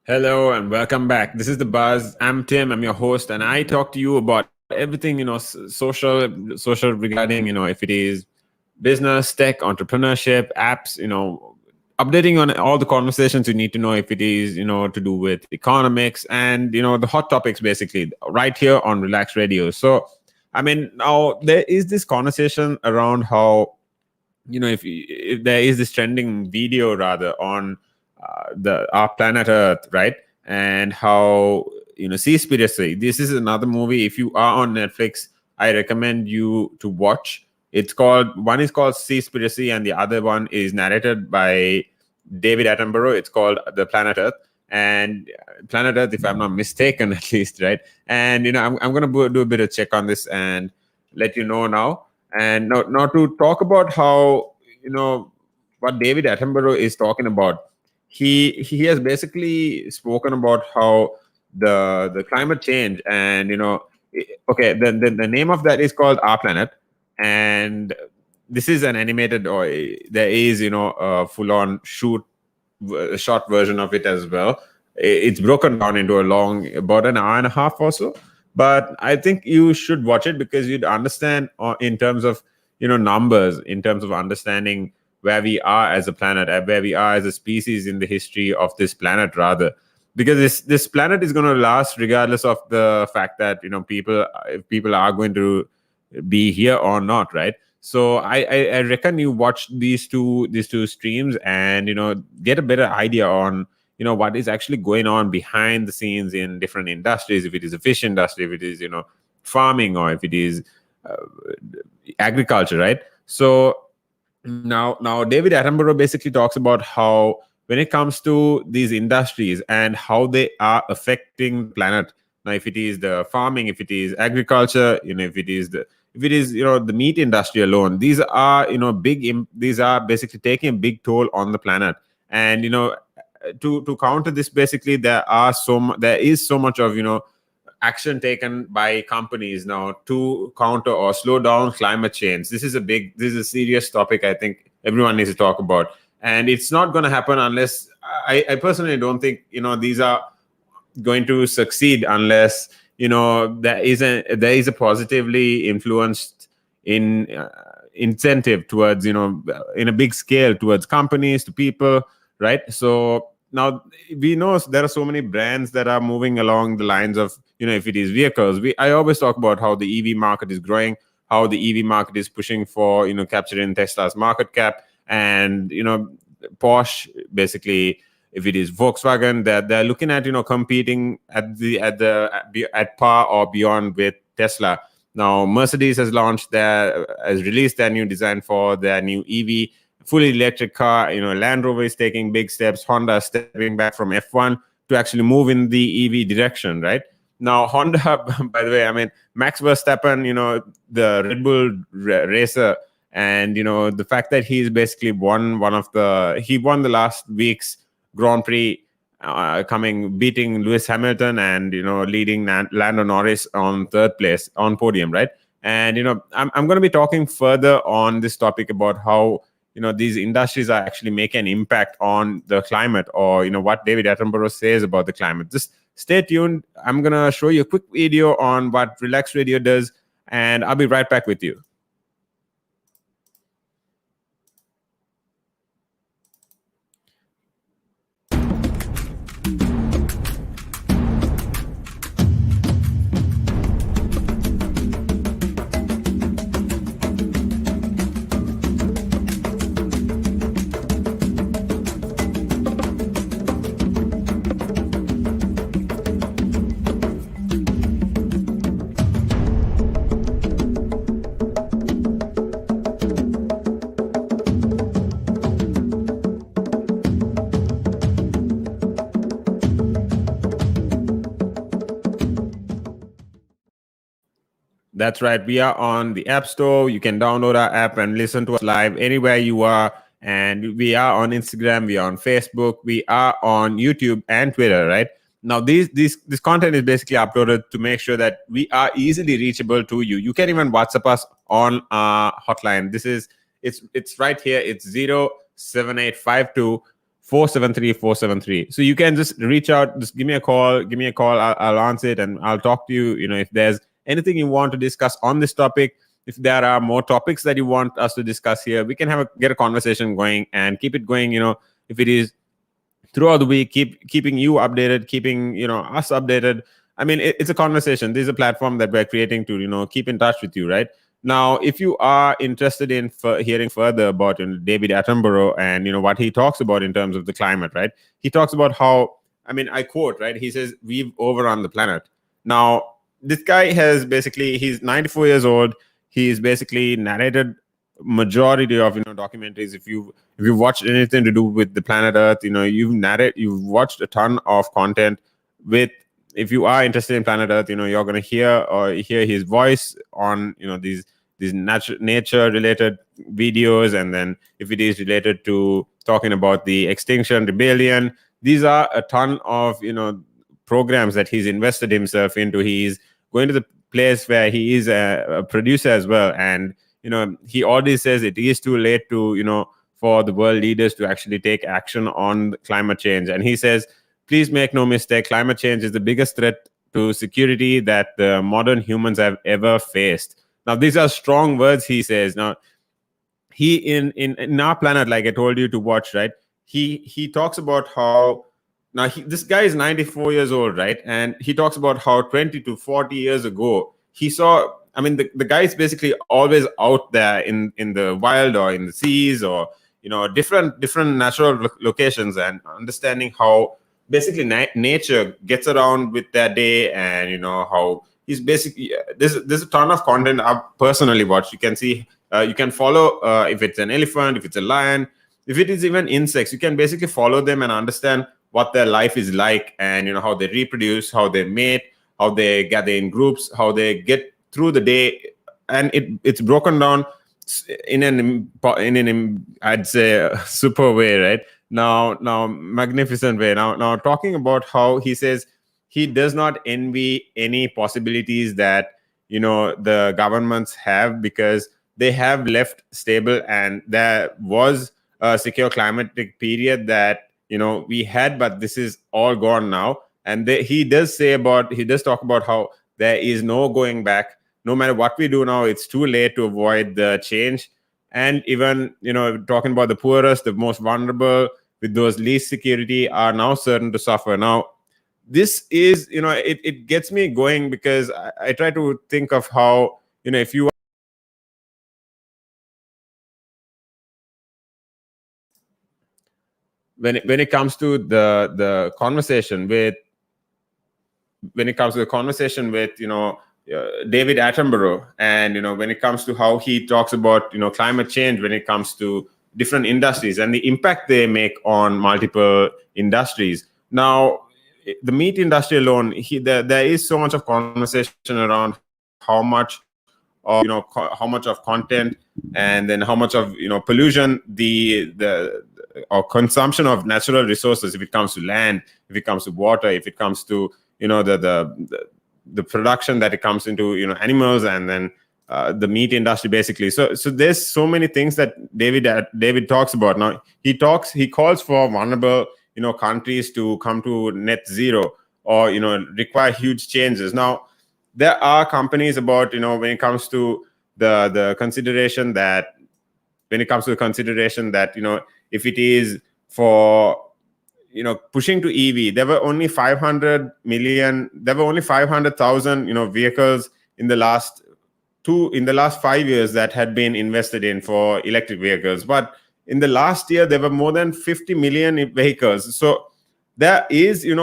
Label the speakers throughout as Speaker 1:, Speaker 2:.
Speaker 1: Hello and welcome back. This is the Buzz. I'm Tim. I'm your host, and I talk to you about everything social regarding if it is business, tech, entrepreneurship, apps. Updating on all the conversations you need to know if it is to do with economics and the hot topics basically right here on Relax Radio. So, I mean, now there is this conversation around how if there is this trending video rather on the our planet Earth, right? And how Seaspiracy. This is another movie. If you are on Netflix, I recommend you to watch. One is called Seaspiracy, and the other one is narrated by David Attenborough. It's called The Planet Earth. And Planet Earth, if I'm not mistaken, at least, right? And I'm gonna do a bit of check on this and let you know now. And now to talk about how what David Attenborough is talking about. He has basically spoken about how the climate change and okay, the name of that is called Our Planet, and this is an animated, or there is a full on short version of it as well. It's broken down into a long, about an hour and a half or so. But I think you should watch it because you'd understand in terms of numbers, in terms of understanding where we are as a planet, where we are as a species in the history of this planet, rather. Because this planet is going to last regardless of the fact that people are going to be here or not, right? So I reckon you watch these two streams and get a better idea on what is actually going on behind the scenes in different industries. If it is a fish industry, if it is farming, or if it is uh, agriculture, right? So now David Attenborough basically talks about how when it comes to these industries and how they are affecting the planet. Now, if it is the farming, if it is agriculture, if it is the meat industry alone, these are these are basically taking a big toll on the planet. And to counter this, basically there is so much of action taken by companies now to counter or slow down climate change. This is a serious topic. I think everyone needs to talk about, and it's not going to happen unless I personally don't think these are going to succeed unless there is a positively influenced in incentive towards in a big scale towards companies to people, right? So now we know there are so many brands that are moving along the lines of if it is vehicles. I always talk about how the EV market is growing, how the EV market is pushing for capturing Tesla's market cap. And Porsche, basically, if it is Volkswagen, they're looking at competing at par or beyond with Tesla. Now Mercedes has released their new design for their new EV fully electric car. Land Rover is taking big steps. Honda is stepping back from F1 to actually move in the EV direction, right? Now Honda, by the way, I mean Max Verstappen, the Red Bull racer, and the fact that he's basically won the last week's Grand Prix, beating Lewis Hamilton and leading Lando Norris on third place on podium, right? And I'm going to be talking further on this topic about how these industries are actually making an impact on the climate, or what David Attenborough says about the climate. Just stay tuned. I'm going to show you a quick video on what Relax Radio does, and I'll be right back with you. That's right. We are on the App Store. You can download our app and listen to us live anywhere you are. And we are on Instagram. We are on Facebook. We are on YouTube and Twitter, right? Now, this content is basically uploaded to make sure that we are easily reachable to you. You can even WhatsApp us on our hotline. It's right here. It's 07852 473 473. So you can just reach out, just give me a call. I'll answer it, and I'll talk to you. If there's anything you want to discuss on this topic, if there are more topics that you want us to discuss here, we can get a conversation going and keep it going. If it is throughout the week, keeping you updated, keeping us updated. I mean, it's a conversation. This is a platform that we're creating to keep in touch with you, right? Now, if you are interested in hearing further about David Attenborough and what he talks about in terms of the climate, right? He talks about how, I mean, I quote, right? He says, "We've overrun the planet." Now, this guy he's 94 years old. He's basically narrated majority of documentaries. If you've watched anything to do with the planet Earth, you've watched a ton of content with. If you are interested in planet Earth, you're going to hear his voice on these nature related videos. And then if it is related to talking about the Extinction Rebellion, these are a ton of programs that he's invested himself into. He's going to the place where he is a producer as well, and he already says it is too late to for the world leaders to actually take action on climate change. And he says, please make no mistake, climate change is the biggest threat to security that the modern humans have ever faced. Now, these are strong words, he says. Now, he in our planet, like I told you to watch, right? He talks about how this guy is 94 years old, right? And he talks about how 20 to 40 years ago he saw. I mean, the guy is basically always out there in the wild or in the seas or different natural locations, and understanding how basically nature gets around with their day, and how he's basically there's a ton of content I've personally watched. You can see, you can follow if it's an elephant, if it's a lion, if it is even insects. You can basically follow them and understand what their life is like, and how they reproduce, how they mate, how they gather in groups, how they get through the day. And it's broken down in an I'd say super way, right? Now magnificent way. Now talking about how he says he does not envy any possibilities that the governments have, because they have left stable, and there was a secure climatic period that we had, but this is all gone now. And he does talk about how there is no going back. No matter what we do now, it's too late to avoid the change. And even talking about the poorest, the most vulnerable, with those least security, are now certain to suffer. Now, this is it gets me going, because I try to think of how if you when it comes to the conversation with David Attenborough, and when it comes to how he talks about climate change, when it comes to different industries and the impact they make on multiple industries. Now, the meat industry alone, there is so much of conversation around how much of how much of content, and then how much of pollution or consumption of natural resources, if it comes to land, if it comes to water, if it comes to the production that it comes into animals, and then the meat industry basically. So there's so many things that David talks about. Now he calls for vulnerable countries to come to net zero, or require huge changes. Now there are companies about when it comes to the consideration that if it is for pushing to EV, there were only 500,000 vehicles in the last 5 years that had been invested in for electric vehicles. But in the last year, there were more than 50 million vehicles. So there is a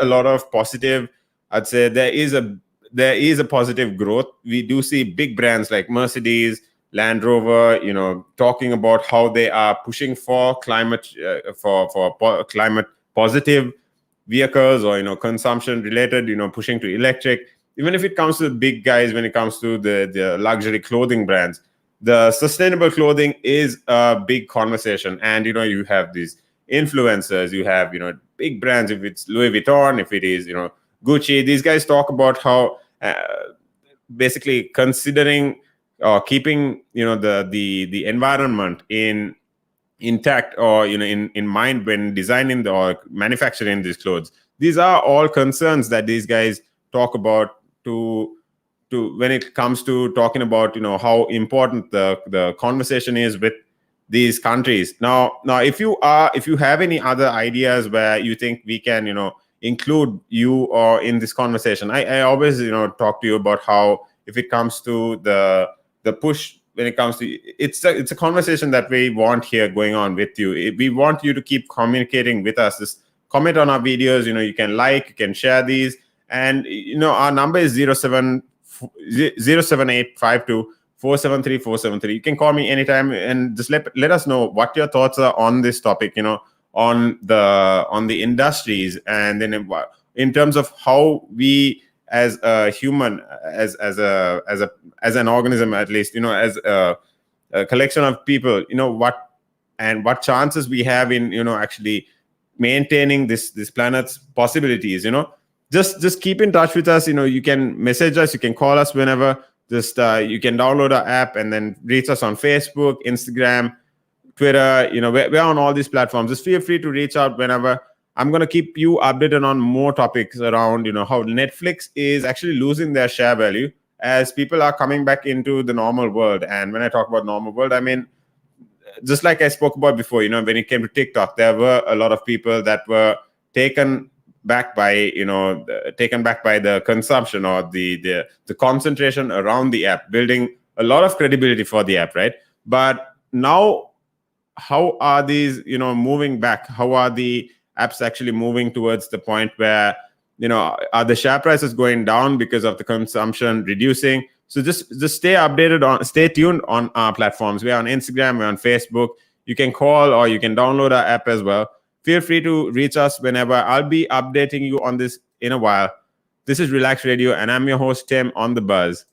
Speaker 1: lot of positive. I'd say there is a positive growth. We do see big brands like Mercedes, Land Rover, talking about how they are pushing for climate climate positive vehicles, or consumption related, pushing to electric. Even if it comes to the big guys, when it comes to the luxury clothing brands, the sustainable clothing is a big conversation. And you have these influencers, you have big brands. If it's Louis Vuitton, if it is Gucci, these guys talk about how basically considering keeping the environment in intact or in mind when designing or manufacturing these clothes. These are all concerns that these guys talk about to when it comes to talking about how important the conversation is with these countries. Now if you have any other ideas where you think we can include you or in this conversation, I always talk to you about how if it comes to the push, when it comes to it's a conversation that we want here going on with you. We want you to keep communicating with us. Just comment on our videos. You can like, you can share these, and our number is 07852 473 473. You can call me anytime and just let us know what your thoughts are on this topic, on the industries, and then in terms of how we as a human, as an organism, at least as a collection of people, what chances we have in actually maintaining this planet's possibilities. Just keep in touch with us. You can message us, you can call us whenever. Just you can download our app and then reach us on Facebook, Instagram, Twitter. We're on all these platforms. Just feel free to reach out whenever. I'm going to keep you updated on more topics around how Netflix is actually losing their share value as people are coming back into the normal world. And when I talk about normal world, I mean, just like I spoke about before, when it came to TikTok, there were a lot of people that were taken back by the consumption or the concentration around the app, building a lot of credibility for the app, right? But now, how are these moving back? How are the apps actually moving towards the point where are the share prices going down because of the consumption reducing? So just stay tuned on our platforms. We're on Instagram, we're on Facebook. You can call or you can download our app as well. Feel free to reach us whenever. I'll be updating you on this in a while. This is Relaks Radio, and I'm your host, Tim, on The Buzz.